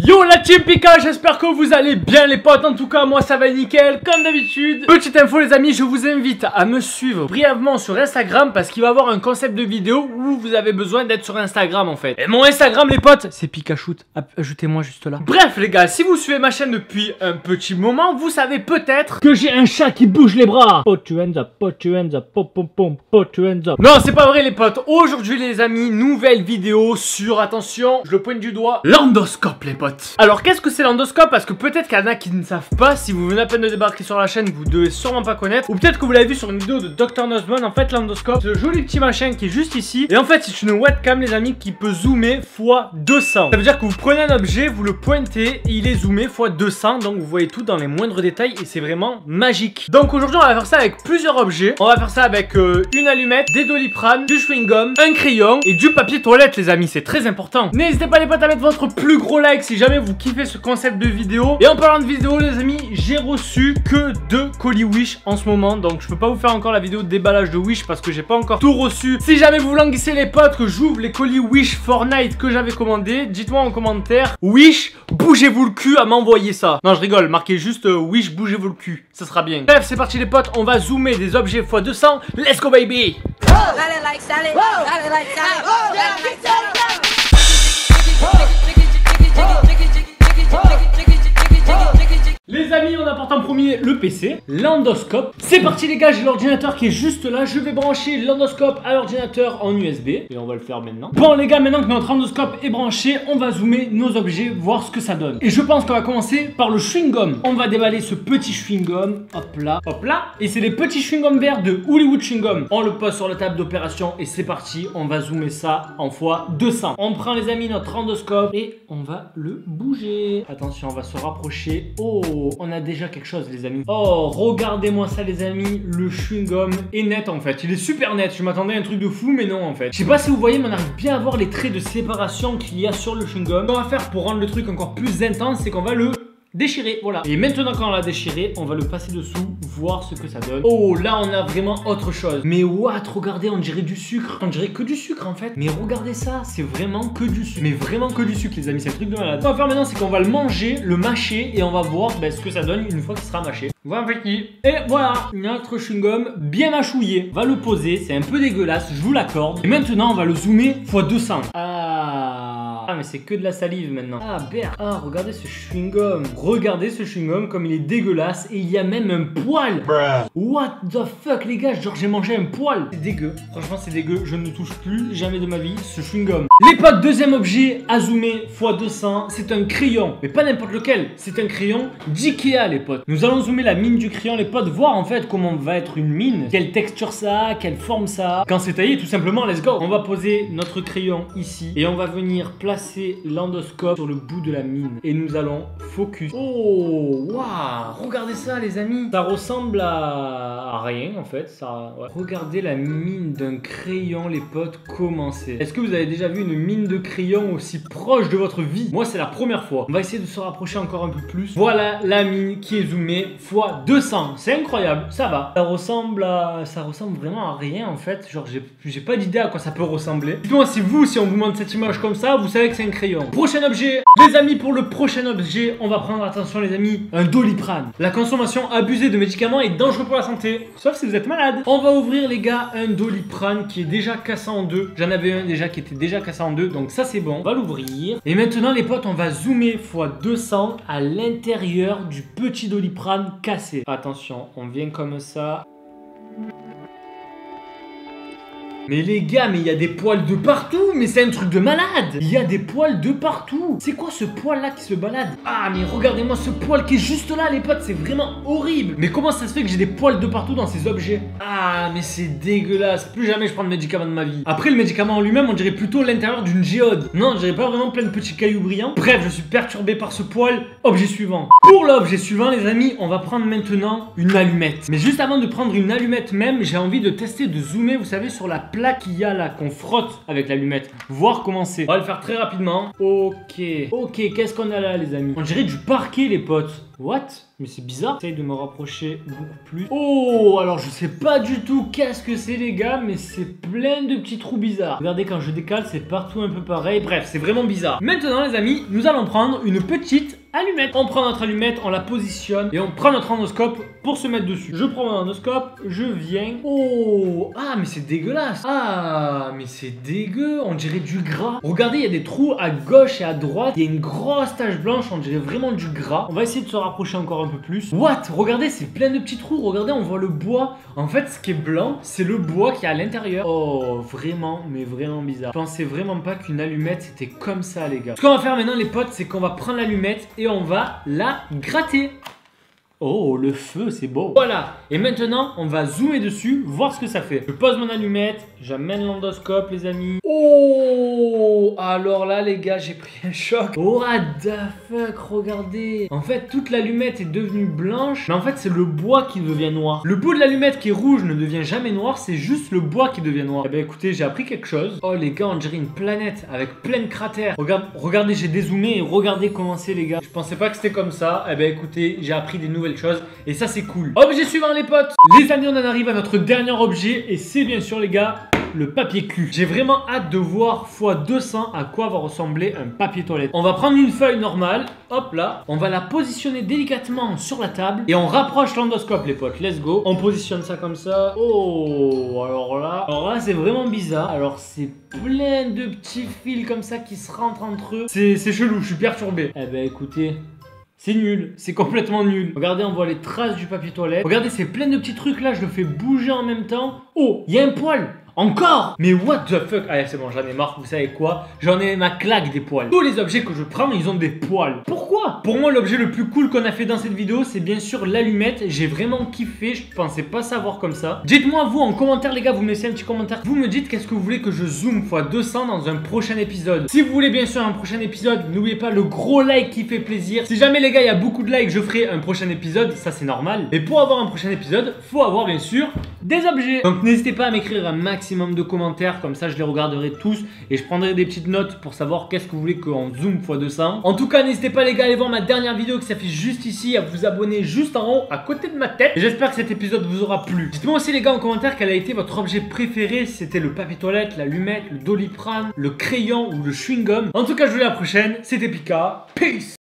Yo la team Pika, j'espère que vous allez bien les potes. En tout cas moi ça va nickel comme d'habitude. Petite info les amis, je vous invite à me suivre brièvement sur Instagram parce qu'il va y avoir un concept de vidéo où vous avez besoin d'être sur Instagram en fait. Et mon Instagram les potes, c'est Pikachu. Ajoutez-moi juste là. Bref les gars, si vous suivez ma chaîne depuis un petit moment, vous savez peut-être que j'ai un chat qui bouge les bras. Put your hands up, put your hands up, pop pop pop, put your hands up. Non c'est pas vrai les potes. Aujourd'hui les amis, nouvelle vidéo sur, attention, je le pointe du doigt, l'endoscope les potes. Alors qu'est-ce que c'est l'endoscope? Parce que peut-être qu'il y en a qui ne savent pas. Si vous venez à peine de débarquer sur la chaîne, vous devez sûrement pas connaître. Ou peut-être que vous l'avez vu sur une vidéo de Dr Nozman. En fait l'endoscope, c'est le joli petit machin qui est juste ici. Et en fait c'est une webcam les amis qui peut zoomer x200. Ça veut dire que vous prenez un objet, vous le pointez et il est zoomé x200. Donc vous voyez tout dans les moindres détails et c'est vraiment magique. Donc aujourd'hui on va faire ça avec plusieurs objets. On va faire ça avec une allumette, des Doliprane, du chewing-gum, un crayon et du papier toilette les amis. C'est très important. N'hésitez pas les potes à mettre votre plus gros like si jamais vous kiffez ce concept de vidéo. Et en parlant de vidéo les amis, j'ai reçu que 2 colis Wish en ce moment. Donc je peux pas vous faire encore la vidéo de déballage de Wish parce que j'ai pas encore tout reçu. Si jamais vous languissez les potes que j'ouvre les colis Wish Fortnite que j'avais commandé, dites-moi en commentaire Wish, bougez-vous le cul à m'envoyer ça. Non je rigole, marquez juste Wish, bougez-vous le cul, ça sera bien. Bref c'est parti les potes, on va zoomer des objets x200. Let's go baby. Les amis, on apporte en premier le PC, l'endoscope. C'est parti les gars, j'ai l'ordinateur qui est juste là. Je vais brancher l'endoscope à l'ordinateur en USB. Et on va le faire maintenant. Bon les gars, maintenant que notre endoscope est branché, on va zoomer nos objets, voir ce que ça donne. Et je pense qu'on va commencer par le chewing-gum. On va déballer ce petit chewing-gum. Hop là, hop là. Et c'est les petits chewing-gum verts de Hollywood Chewing-Gum. On le pose sur la table d'opération et c'est parti. On va zoomer ça en x200. On prend les amis notre endoscope et on va le bouger. Attention, on va se rapprocher. Oh, on a déjà quelque chose les amis. Oh, regardez-moi ça les amis. Le chewing-gum est net en fait. Il est super net. Je m'attendais à un truc de fou mais non en fait. Je sais pas si vous voyez mais on arrive bien à voir les traits de séparation qu'il y a sur le chewing-gum. Ce qu'on va faire pour rendre le truc encore plus intense, c'est qu'on va le déchirer, voilà. Et maintenant quand on l'a déchiré, on va le passer dessous, voir ce que ça donne. Oh, là on a vraiment autre chose. Mais what, regardez, on dirait du sucre. On dirait que du sucre en fait. Mais regardez ça, c'est vraiment que du sucre. Mais vraiment que du sucre les amis, c'est un truc de malade. Ce qu'on va faire maintenant, c'est qu'on va le manger, le mâcher et on va voir ce que ça donne une fois qu'il sera mâché. Voilà petit. Et voilà, notre chewing-gum bien mâchouillé. On va le poser, c'est un peu dégueulasse, je vous l'accorde. Et maintenant on va le zoomer x200. Ah mais c'est que de la salive maintenant. Ah merde. Ah regardez ce chewing-gum. Regardez ce chewing-gum comme il est dégueulasse. Et il y a même un poil. What the fuck les gars. Genre j'ai mangé un poil. C'est dégueu. Franchement c'est dégueu. Je ne touche plus jamais de ma vie ce chewing-gum. Les potes, deuxième objet à zoomer x200. C'est un crayon. Mais pas n'importe lequel. C'est un crayon d'Ikea les potes. Nous allons zoomer la mine du crayon les potes. Voir en fait comment va être une mine. Quelle texture ça a. Quelle forme ça a. Quand c'est taillé tout simplement let's go. On va poser notre crayon ici. Et on va venir placer l'endoscope sur le bout de la mine et nous allons focus. Oh waouh, regardez ça les amis, ça ressemble à rien en fait ça, ouais. Regardez la mine d'un crayon les potes, comment c'est. Est-ce que vous avez déjà vu une mine de crayon aussi proche de votre vie? Moi c'est la première fois. On va essayer de se rapprocher encore un peu plus. Voilà la mine qui est zoomée x200. C'est incroyable, ça va. Ça ressemble vraiment à rien en fait. Genre j'ai pas d'idée à quoi ça peut ressembler. Dites-moi si on vous montre cette image comme ça, vous savez que c'est un crayon. Prochain objet, les amis, pour le prochain objet, on va prendre, attention les amis, un Doliprane. La consommation abusée de médicaments est dangereuse pour la santé, sauf si vous êtes malade. On va ouvrir les gars un Doliprane qui est déjà cassé en deux. J'en avais un déjà qui était déjà cassé en deux, donc ça c'est bon. On va l'ouvrir. Et maintenant les potes, on va zoomer x200 à l'intérieur du petit Doliprane cassé. Attention, on vient comme ça. Mais les gars, mais il y a des poils de partout. Mais c'est un truc de malade. Il y a des poils de partout. C'est quoi ce poil là qui se balade? Ah mais regardez-moi ce poil qui est juste là les potes. C'est vraiment horrible. Mais comment ça se fait que j'ai des poils de partout dans ces objets? Ah mais c'est dégueulasse. Plus jamais je prends de médicaments de ma vie. Après le médicament en lui-même, on dirait plutôt l'intérieur d'une géode. Non, on dirait pas vraiment plein de petits cailloux brillants. Bref, je suis perturbé par ce poil. Objet suivant. Pour l'objet suivant les amis, on va prendre maintenant une allumette. Mais juste avant de prendre une allumette même, j'ai envie de tester de zoomer, vous savez, sur la plaque qu'il y a là, qu'on frotte avec l'allumette. Voir comment c'est. On va le faire très rapidement. Ok, qu'est-ce qu'on a là les amis? On dirait du parquet les potes. What? Mais c'est bizarre. J'essaye de me rapprocher beaucoup plus. Oh, alors je sais pas du tout qu'est-ce que c'est les gars, mais c'est plein de petits trous bizarres. Regardez, quand je décale, c'est partout un peu pareil. Bref, c'est vraiment bizarre. Maintenant les amis, nous allons prendre une petite allumette. On prend notre allumette, on la positionne et on prend notre endoscope pour se mettre dessus. Je prends mon endoscope, je viens. Oh, ah mais c'est dégueulasse. Ah mais c'est dégueu, on dirait du gras. Regardez, il y a des trous à gauche et à droite. Il y a une grosse tache blanche, on dirait vraiment du gras. On va essayer de se rapprocher encore un peu plus. What? Regardez, c'est plein de petits trous. Regardez, on voit le bois. En fait, ce qui est blanc, c'est le bois qui est à l'intérieur. Oh, vraiment, mais vraiment bizarre. Je pensais vraiment pas qu'une allumette c'était comme ça les gars. Ce qu'on va faire maintenant les potes, c'est qu'on va prendre l'allumette et on va la gratter. Oh, le feu, c'est beau. Voilà. Et maintenant, on va zoomer dessus, voir ce que ça fait. Je pose mon allumette, j'amène l'endoscope, les amis. Oh, alors là, les gars, j'ai pris un choc. What the fuck, regardez. En fait, toute l'allumette est devenue blanche, mais en fait, c'est le bois qui devient noir. Le bout de l'allumette qui est rouge ne devient jamais noir, c'est juste le bois qui devient noir. Eh ben, écoutez, j'ai appris quelque chose. Oh, les gars, on dirait une planète avec plein de cratères. Regardez, j'ai dézoomé et regardez comment c'est, les gars. Je pensais pas que c'était comme ça. Eh ben, écoutez, j'ai appris des nouvelles choses et ça c'est cool. Objet suivant les potes. Les amis, on en arrive à notre dernier objet et c'est bien sûr les gars le papier cul. J'ai vraiment hâte de voir x200 à quoi va ressembler un papier toilette. On va prendre une feuille normale, hop là, on va la positionner délicatement sur la table et on rapproche l'endoscope les potes, let's go. On positionne ça comme ça. Oh, alors là c'est vraiment bizarre. Alors c'est plein de petits fils comme ça qui se rentrent entre eux. C'est chelou, je suis perturbé. Eh ben écoutez, c'est nul, c'est complètement nul. Regardez, on voit les traces du papier toilette. Regardez, c'est plein de petits trucs là, je le fais bouger en même temps. Oh, il y a un poil. Encore. Mais what the fuck. Allez, c'est bon, j'en ai marre, vous savez quoi? J'en ai ma claque des poils. Tous les objets que je prends, ils ont des poils. Pourquoi? Pour moi, l'objet le plus cool qu'on a fait dans cette vidéo, c'est bien sûr l'allumette. J'ai vraiment kiffé, je pensais pas savoir comme ça. Dites-moi vous en commentaire les gars, vous me laissez un petit commentaire. Vous me dites qu'est-ce que vous voulez que je zoome x200 dans un prochain épisode. Si vous voulez bien sûr un prochain épisode, n'oubliez pas le gros like qui fait plaisir. Si jamais les gars, il y a beaucoup de likes, je ferai un prochain épisode, ça c'est normal. Mais pour avoir un prochain épisode, faut avoir bien sûr des objets. Donc n'hésitez pas à m'écrire un maximum de commentaires, comme ça je les regarderai tous et je prendrai des petites notes pour savoir qu'est-ce que vous voulez qu'on zoome x200. En tout cas, n'hésitez pas les gars à aller voir ma dernière vidéo qui s'affiche juste ici, à vous abonner juste en haut à côté de ma tête. J'espère que cet épisode vous aura plu. Dites-moi aussi les gars en commentaire quel a été votre objet préféré, si c'était le papier toilette, l'allumette, le Doliprane, le crayon ou le chewing-gum. En tout cas, je vous dis à la prochaine, c'était Pika, peace.